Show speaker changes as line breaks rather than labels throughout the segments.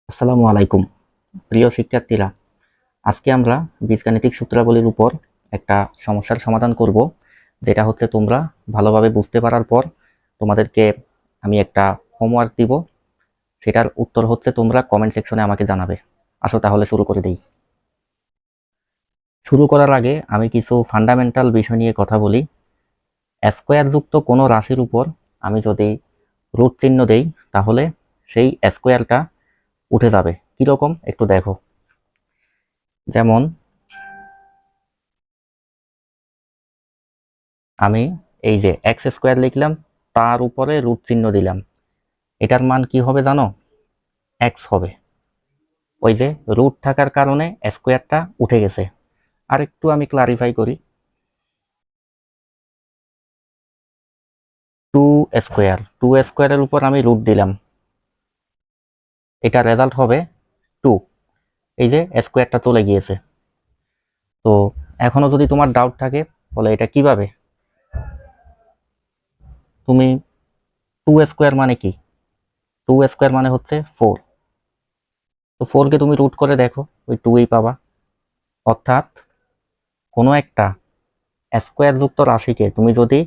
আসসালামু আলাইকুম প্রিয় শিক্ষার্থীরা। আজকে আমরা বীজগাণিতিক সূত্রাবলীর উপর একটা সমস্যার সমাধান করব, যেটা হচ্ছে তোমরা ভালোভাবে বুঝতে পারার পর তোমাদেরকে আমি একটা হোমওয়ার্ক দিব। সেটার উত্তর হচ্ছে তোমরা কমেন্ট সেকশনে আমাকে জানাবে। আসো তাহলে শুরু করে দেই। শুরু করার আগে আমি কিছু ফান্ডামেন্টাল বিষয় নিয়ে কথা বলি। স্কোয়ার যুক্ত কোনো রাশির উপর আমি যদি রুট চিহ্ন দেই, তাহলে সেই স্কোয়ারটা উঠে যাবে। কিরকম একটু দেখো। যেমন আমি এই যে এক্স স্কোয়ার লিখলাম, তার উপরে রুট চিহ্ন দিলাম, এটার মান কি হবে জানো? এক্স হবে। ওই যে রুট থাকার কারণে স্কোয়ারটা উঠে গেছে। আর একটু আমি ক্লারিফাই করি। টু স্কোয়ারের উপর আমি রুট দিলাম, এটা রেজাল্ট হবে টু। এই যে স্কোয়ারটা চলে গিয়েছে। তো এখনো যদি তোমার ডাউট থাকে, বলে এটা কিভাবে তুমি, টু স্কোয়ার মানে কি? টু স্কোয়ার মানে হচ্ছে ফোর। তো ফোরকে তুমি রুট করে দেখো, ওই টুই পাবা। অর্থাৎ কোনো একটা স্কোয়ার যুক্ত রাশিকে তুমি যদি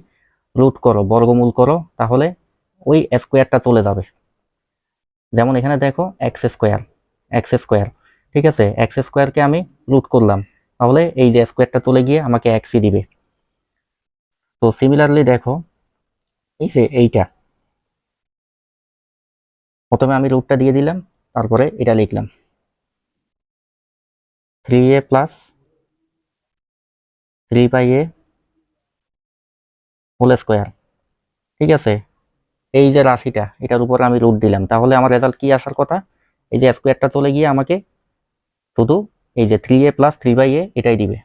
রুট করো, বর্গমূল করো, তাহলে ওই স্কোয়ারটা চলে যাবে। যেমন এখানে দেখো এক্স স্কোয়ার, ঠিক আছে, এক্স স্কোয়ারকে আমি রুট করলাম, তাহলে এই যে স্কোয়ারটা চলে গিয়ে আমাকে এক্সই দিবে। তো সিমিলারলি দেখো, এই যে এইটা, প্রথমে আমি রুটটা দিয়ে দিলাম, তারপরে এটা লিখলাম 3a plus 3 by a whole square. ঠিক আছে, এই যে রাশিটা, এটার উপর আমি রুট দিলাম, তাহলে আমার রেজাল্ট কি আসার কথা? এই যে স্কোয়ারটা চলে গিয়ে আমাকে শুধু এই যে 3a প্লাস 3 বাই a এটাই দিবে।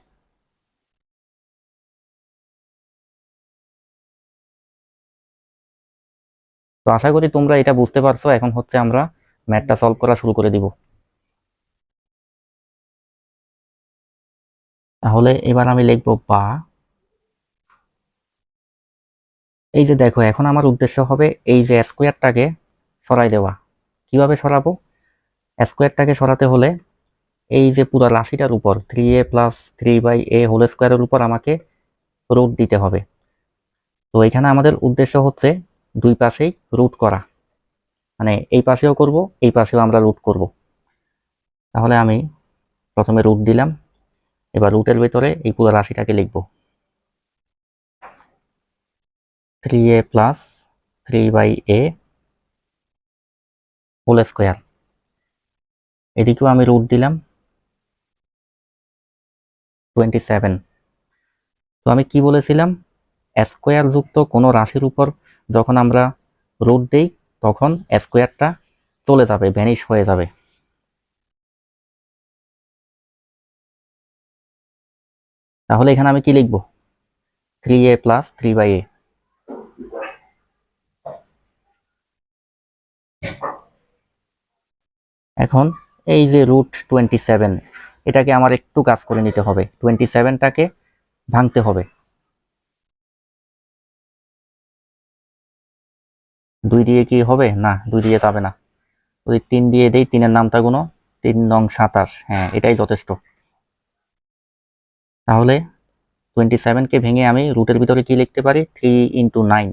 তো আশা করি তোমরা এটা বুঝতে পারছো। এখন হচ্ছে আমরা ম্যাথটা সলভ করা শুরু করে দিব। তাহলে এবার আমি লিখবো বা। এই যে দেখো, এখন আমার উদ্দেশ্য হবে এই যে স্কোয়ারটাকে সরাই দেওয়া। কিভাবে সরাবো? স্কোয়ারটাকে সরাতে হলে এই যে পুরো রাশিটার উপর 3a plus 3 by a whole স্কোয়ারের উপর আমাকে রুট দিতে হবে। তো এখানে আমাদের উদ্দেশ্য হচ্ছে দুই পাশেই রুট করা, মানে এই পাশেও করব, এই পাশেও আমরা রুট করব। তাহলে আমি প্রথমে রুট দিলাম, এবার রুটের ভেতরে এই পুরো রাশিটাকে লিখবো 3a plus 3 by a whole square. এদিকেও আমি রুট দিলাম 27। তো আমি কি বলেছিলাম? স্কোয়ার যুক্ত কোনো রাশির উপর যখন আমরা রুট দেই, তখন স্কোয়ারটা চলে যাবে, ভ্যানিশ হয়ে যাবে। তাহলে এখানে আমি কি লিখব? 3a plus 3 by a। এখন এই যে রুট 27, এটাকে আমার একটু কাজ করে নিতে হবে, 27টাকে ভাঙতে হবে। 2 দিয়ে কি হবে? না, 2 দিয়ে যাবে না। যদি 3 দিয়ে দেই, 3-এর নামটা গুনো, 3 নং 27, হ্যাঁ এটাই যথেষ্ট। তাহলে 27কে ভেঙে আমি রুটের ভিতরে কি লিখতে পারি? 3 × 9।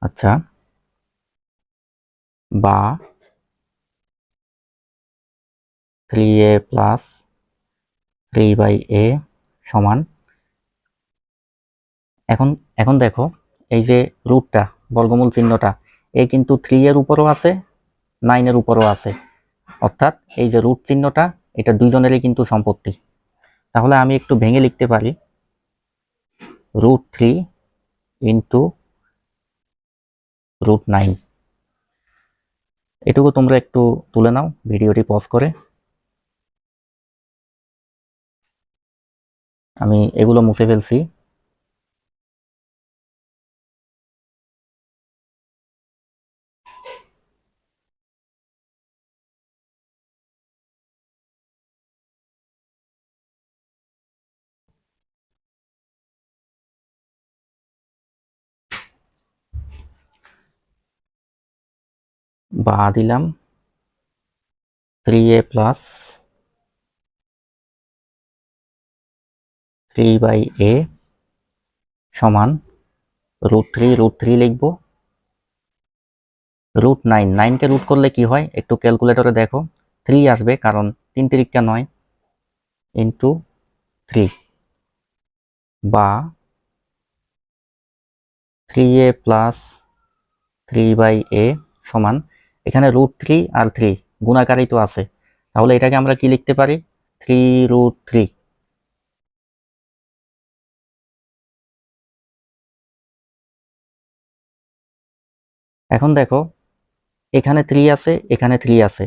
আচ্ছা, বা 3a প্লাস 3 বাই a সমান। এখন এখন দেখো, এই যে রুটটা, বর্গমূল চিহ্নটা, এ কিন্তু 3 এর উপরও আছে, 9 এর উপরও আছে। অর্থাৎ এই যে রুট চিহ্নটা, এটা দুইজনেরই কিন্তু সম্পত্তি। তাহলে আমি একটু ভেঙে লিখতে পারি √3 × √9। এটুকু তোমরা একটু তুলে নাও ভিডিওটি পজ করে। আমি এগুলো মুছে ফেলছি। বা দিলাম 3a প্লাস 3/a সমান √3 লিখবো √9 9কে রুট করলে কি হয় একটু ক্যালকুলেটরে দেখো 3 আসবে কারণ 3 তিরিকা 9 ইন্টু 3 বা 3a প্লাস 3/a সমান এখানে √3 আর 3 গুণাকারই তো আছে তাহলে এটাকে আমরা কি লিখতে পারি 3√3 এখন দেখো এখানে 3 আছে এখানে 3 আছে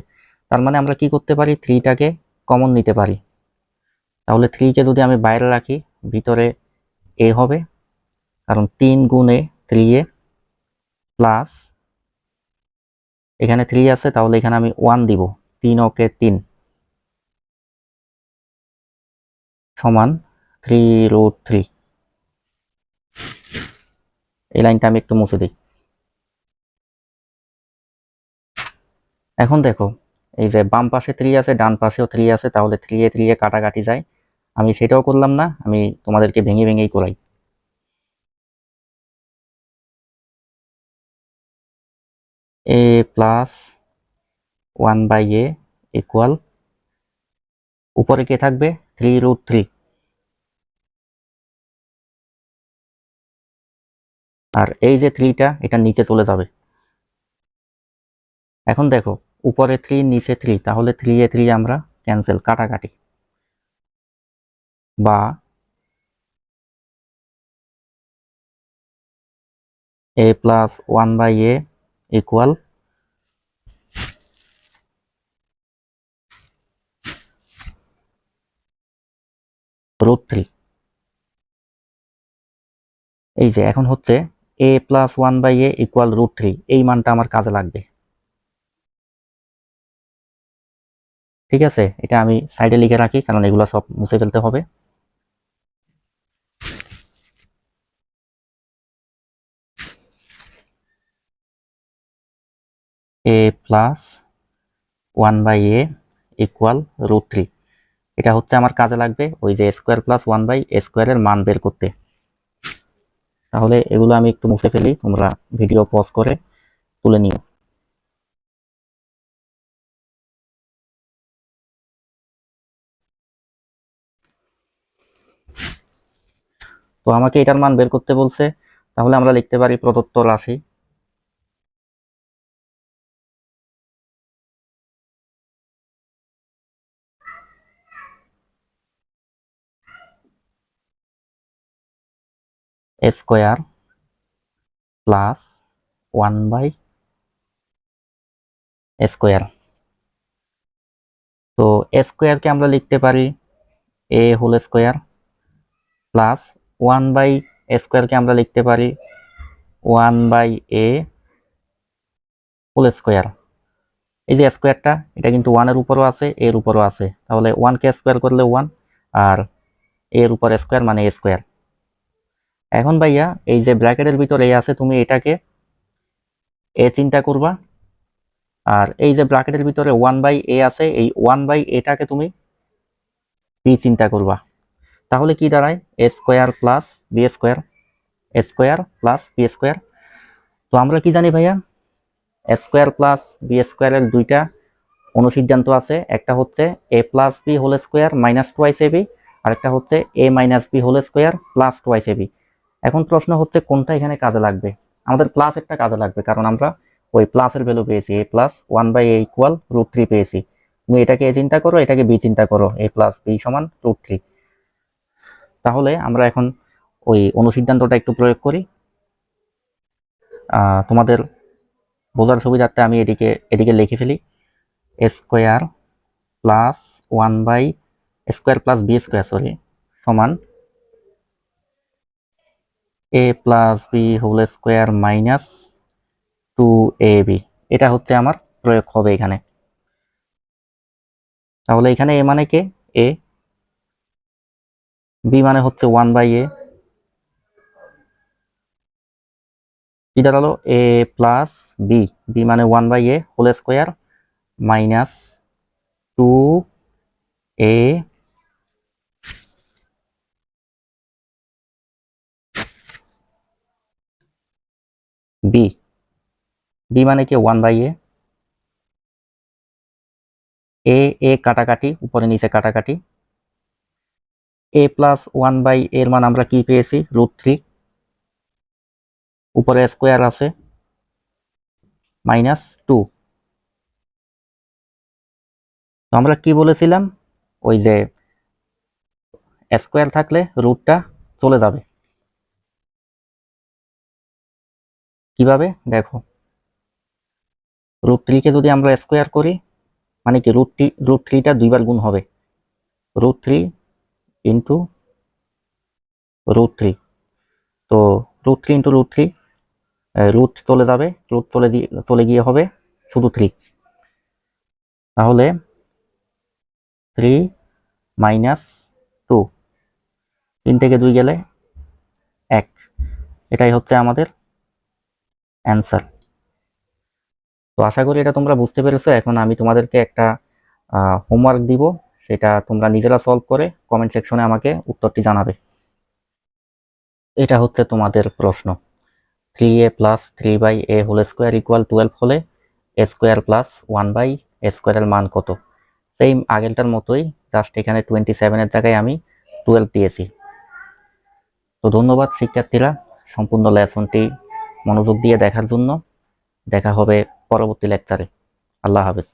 তার মানে আমরা কি করতে পারি 3টাকে কমন নিতে পারি তাহলে 3কে যদি আমি বাইরে রাখি ভিতরে a হবে কারণ 3 গুণে 3a প্লাস এখানে 3 আছে তাহলে এখানে আমি 1 দিব 3 ওকে 3 সমান 3√3 এই লাইনটা আমি একটু মুছে দিই এখন দেখো এই যে বাম পাশে 3 আছে ডান পাশেও 3 আছে তাহলে 3 এ 3 এ কাটাকাটি যায় আমি সেটাও করলাম না আমি তোমাদেরকে ভেঙে ভেঙেই করাই a প্লাস 1/a ইকুয়াল উপরে কে থাকবে 3√3 আর এই যে 3টা এটা নিচে চলে যাবে এখন দেখো উপরে 3 নিচে 3 তাহলে 3 এ 3 আমরা ক্যান্সেল কাটাকাটি বা a প্লাস 1/a ইকুয়াল √3 এই যে এখন হচ্ছে a প্লাস 1/a ইকুয়াল √3 এই মানটা আমার কাজে লাগবে ঠিক আছে এটা আমি সাইডে লিখে রাখি কারণ এগুলো সব মুছে ফেলতে হবে a প্লাস 1/a ইকুয়াল √3 এটা হচ্ছে আমার কাজে লাগবে ওই যে স্কোয়ার প্লাস 1/a স্কোয়ারের মান বের করতে তাহলে এগুলো আমি একটু মুছে ফেলি তোমরা ভিডিও পজ করে তুলে নিও তো আমাকে এটার মান বের করতে বলছে তাহলে আমরা লিখতে পারি প্রদত্ত রাশি স্কোয়ার প্লাস 1/স্কোয়ার তো স্কোয়ারকে আমরা লিখতে পারি a হোল স্কোয়ার প্লাস 1/স্কোয়ারকে আমরা লিখতে পারি 1/a হোল স্কোয়ার এই যে স্কোয়ারটা এটা কিন্তু 1 এর উপরও আছে এর উপরও আছে তাহলে 1 কে স্কোয়ার করলে 1 আর এর উপর স্কোয়ার মানে a স্কোয়ার এখন ভাইয়া এই যে ব্র্যাকেটের ভিতর a আছে তুমি এটাকে a চিন্তা করবা আর এই যে ব্র্যাকেটের ভিতরে 1/a আছে এই 1/aটাকে তুমি b চিন্তা করবা তাহলে কি দাঁড়ায় a square plus b square square plus b square তো আমরা কি জানি ভাইয়া স্কোয়ার প্লাস বি স্কোয়ারের দুইটা অনুসিদ্ধান্ত আছে একটা হচ্ছে a plus B whole square minus twice ab আর একটা হচ্ছে a minus B whole square plus twice ab এখন প্রশ্ন হচ্ছে কোনটা এখানে কাজে লাগবে আমাদের প্লাস একটা কাজে লাগবে কারণ আমরা ওই প্লাসের ভ্যালু পেয়েছি a প্লাস 1/a ইকুয়াল √3 পেয়েছি তুমি এটাকে a চিন্তা করো এটাকে b চিন্তা করো a প্লাস b সমান √3 তাহলে আমরা এখন ওই অনুসিদ্ধান্তটা একটু প্রয়োগ করি তোমাদের বোঝার সুবিধার্থে আমি এদিকে লিখে ফেলি স্কোয়ার প্লাস 1/স্কোয়ার প্লাস বি স্কোয়ার সমান a plus B whole square minus 2ab এটা হচ্ছে আমার প্রয়োগ হবে এখানে তাহলে এখানে a মানে কে a b মানে হচ্ছে 1/a কি দাঁড়ালো এ প্লাস বি, বি মানে 1/a whole square minus 2a B, B মানে কি 1/a, এ কাটাকাটি উপরে নিচে কাটাকাটি, এ প্লাস 1/a এর মান আমরা কি পেয়েছি √3, উপরে স্কোয়ার আছে মাইনাস 2। তো আমরা কি বলেছিলাম ওই যে স্কোয়ার থাকলে রুটটা চলে যাবে। কিভাবে দেখো, √3 কে যদি আমরা স্কোয়ার করি মানে কি √3টা দুইবার গুণ হবে, √3 ইন্টু √3। তো √3 ইন্টু √3 রুট চলে যাবে, রুট চলে গিয়ে হবে শুধু 3। তাহলে 3 মাইনাস 2, 3 থেকে 2 গেলে 1, এটাই হচ্ছে আমাদের অ্যান্সার। তো আশা করি এটা তোমরা বুঝতে পেরেছো। এখন আমি তোমাদেরকে একটা হোমওয়ার্ক দিব, সেটা তোমরা নিজেরা সলভ করে কমেন্ট সেকশনে আমাকে উত্তরটি জানাবে। এটা হচ্ছে তোমাদের প্রশ্ন, 3a plus 3/a whole square equal 12 হলে a স্কোয়ার প্লাস 1/a স্কোয়ারের মান কত? সেম আগেরটার মতোই, জাস্ট এখানে 27 এর জায়গায় আমি 12 দিয়েছি। তো ধন্যবাদ শিক্ষার্থীরা সম্পূর্ণ লেসনটি মনোযোগ দিয়ে দেখার জন্য। দেখা হবে পরবর্তী লেকচারে। আল্লাহ হাফেজ।